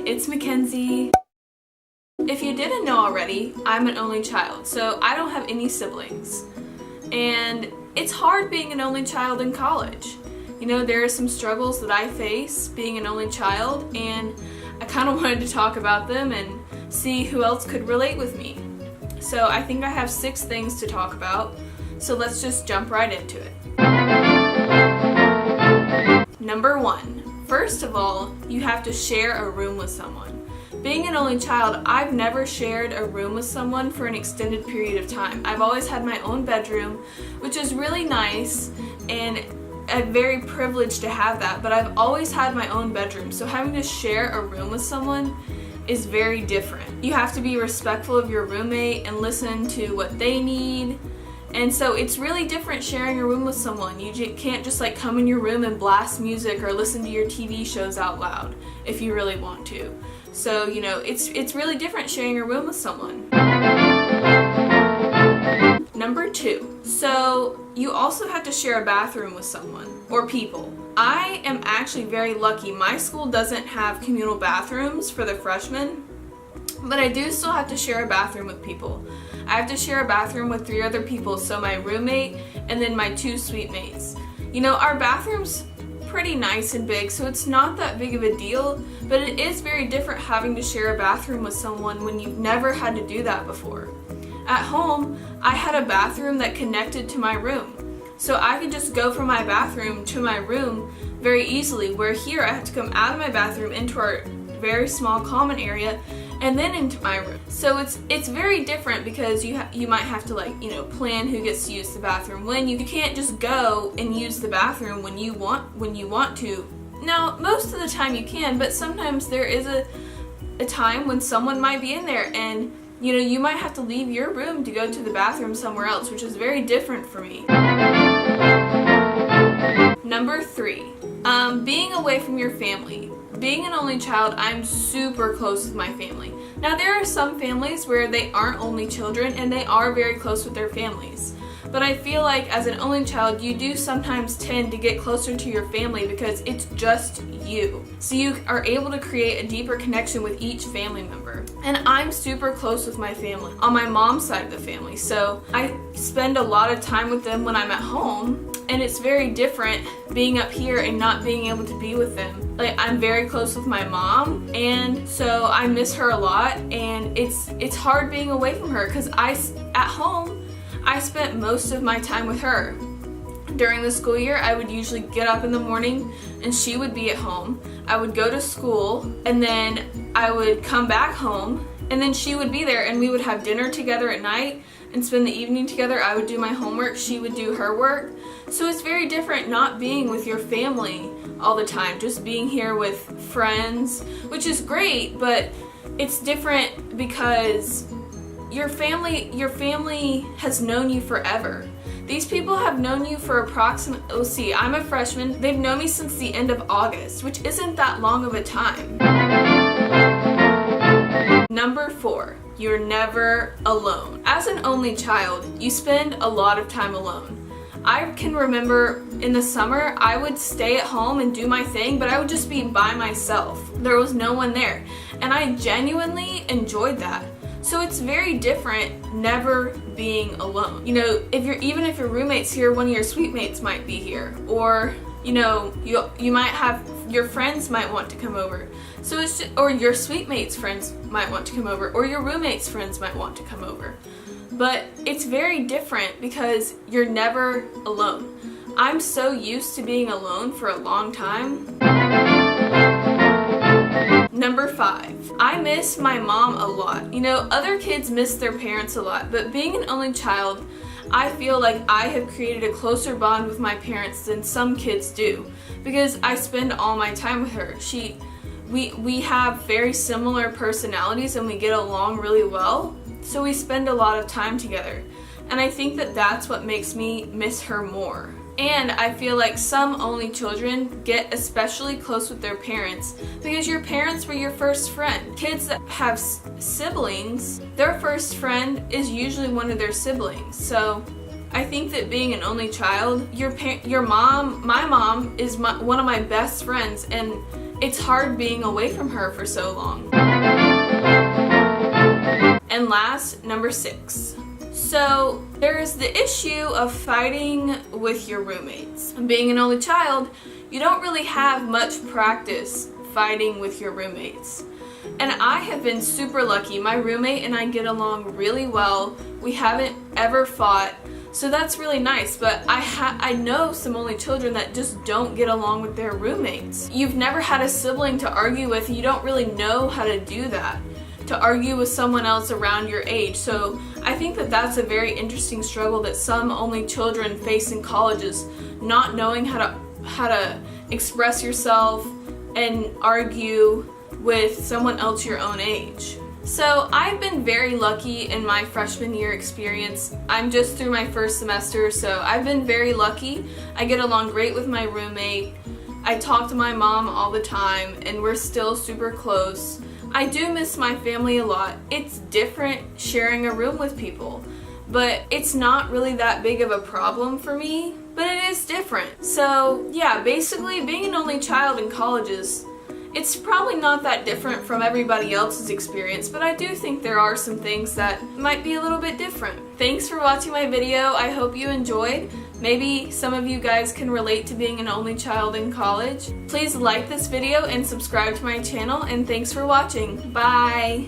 it's Mackenzie. If you didn't know already, I'm an only child, so I don't have any siblings. And it's hard being an only child in college. You know, there are some struggles that I face being an only child, and I kind of wanted to talk about them and see who else could relate with me. So I think I have 6 things to talk about, so let's just jump right into it. Number 1, first of all, you have to share a room with someone. Being an only child, I've never shared a room with someone for an extended period of time. I've always had my own bedroom, which is really nice, and I'm very privileged to have that, but I've always had my own bedroom, so having to share a room with someone is very different. You have to be respectful of your roommate and listen to what they need, and so it's really different sharing a room with someone. You can't just like come in your room and blast music or listen to your TV shows out loud if you really want to. So, you know, it's really different sharing a room with someone. Number 2, so you also have to share a bathroom with someone or people. I am actually very lucky. My school doesn't have communal bathrooms for the freshmen, but I do still have to share a bathroom with people. I have to share a bathroom with 3 other people, so my roommate and then my 2 suite mates. You know, our bathroom's pretty nice and big, so it's not that big of a deal, but it is very different having to share a bathroom with someone when you've never had to do that before. At home, I had a bathroom that connected to my room, so I could just go from my bathroom to my room very easily, where here I have to come out of my bathroom into our very small common area and then into my room. So it's very different because you might have to, like, you know, plan who gets to use the bathroom when. You can't just go and use the bathroom when you want to. Now, most of the time you can, but sometimes there is a time when someone might be in there and, you know, you might have to leave your room to go to the bathroom somewhere else, which is very different for me. Number 3, being away from your family. Being an only child, I'm super close with my family. Now, there are some families where they aren't only children and they are very close with their families. But I feel like as an only child, you do sometimes tend to get closer to your family because it's just you. So you are able to create a deeper connection with each family member. And I'm super close with my family on my mom's side of the family. So I spend a lot of time with them when I'm at home. And it's very different being up here and not being able to be with them. Like, I'm very close with my mom, and so I miss her a lot, and it's hard being away from her because at home I spent most of my time with her. During the school year, I would usually get up in the morning and she would be at home. I would go to school and then I would come back home and then she would be there and we would have dinner together at night and spend the evening together. I would do my homework, she would do her work. So it's very different not being with your family all the time, just being here with friends, which is great, but it's different because your family has known you forever. These people have known you for approximately, I'm a freshman, they've known me since the end of August, which isn't that long of a time. Number 4, you're never alone. As an only child, you spend a lot of time alone. I can remember in the summer, I would stay at home and do my thing, but I would just be by myself. There was no one there, and I genuinely enjoyed that. So it's very different never being alone. You know, even if your roommate's here, one of your suite mates might be here, or you know, you might have your friends might want to come over. So it's just, or your suite mate's friends might want to come over, or your roommate's friends might want to come over. But it's very different because you're never alone. I'm so used to being alone for a long time. Number 5, I miss my mom a lot. You know, other kids miss their parents a lot, but being an only child, I feel like I have created a closer bond with my parents than some kids do because I spend all my time with her. We have very similar personalities and we get along really well. So we spend a lot of time together, and I think that that's what makes me miss her more. And I feel like some only children get especially close with their parents because your parents were your first friend. Kids that have siblings, their first friend is usually one of their siblings. So I think that being an only child, my mom is one of my best friends, and it's hard being away from her for so long. And last, number 6. So there is the issue of fighting with your roommates. Being an only child, you don't really have much practice fighting with your roommates. And I have been super lucky. My roommate and I get along really well. We haven't ever fought, so that's really nice. But I know some only children that just don't get along with their roommates. You've never had a sibling to argue with. You don't really know how to do that, to argue with someone else around your age. So I think that that's a very interesting struggle that some only children face in colleges, not knowing how to express yourself and argue with someone else your own age. So I've been very lucky in my freshman year experience. I'm just through my first semester, so I've been very lucky. I get along great with my roommate. I talk to my mom all the time, and we're still super close. I do miss my family a lot. It's different sharing a room with people, but it's not really that big of a problem for me, but it is different. So yeah, basically being an only child in colleges, it's probably not that different from everybody else's experience, but I do think there are some things that might be a little bit different. Thanks for watching my video. I hope you enjoyed. Maybe some of you guys can relate to being an only child in college. Please like this video and subscribe to my channel, and thanks for watching. Bye!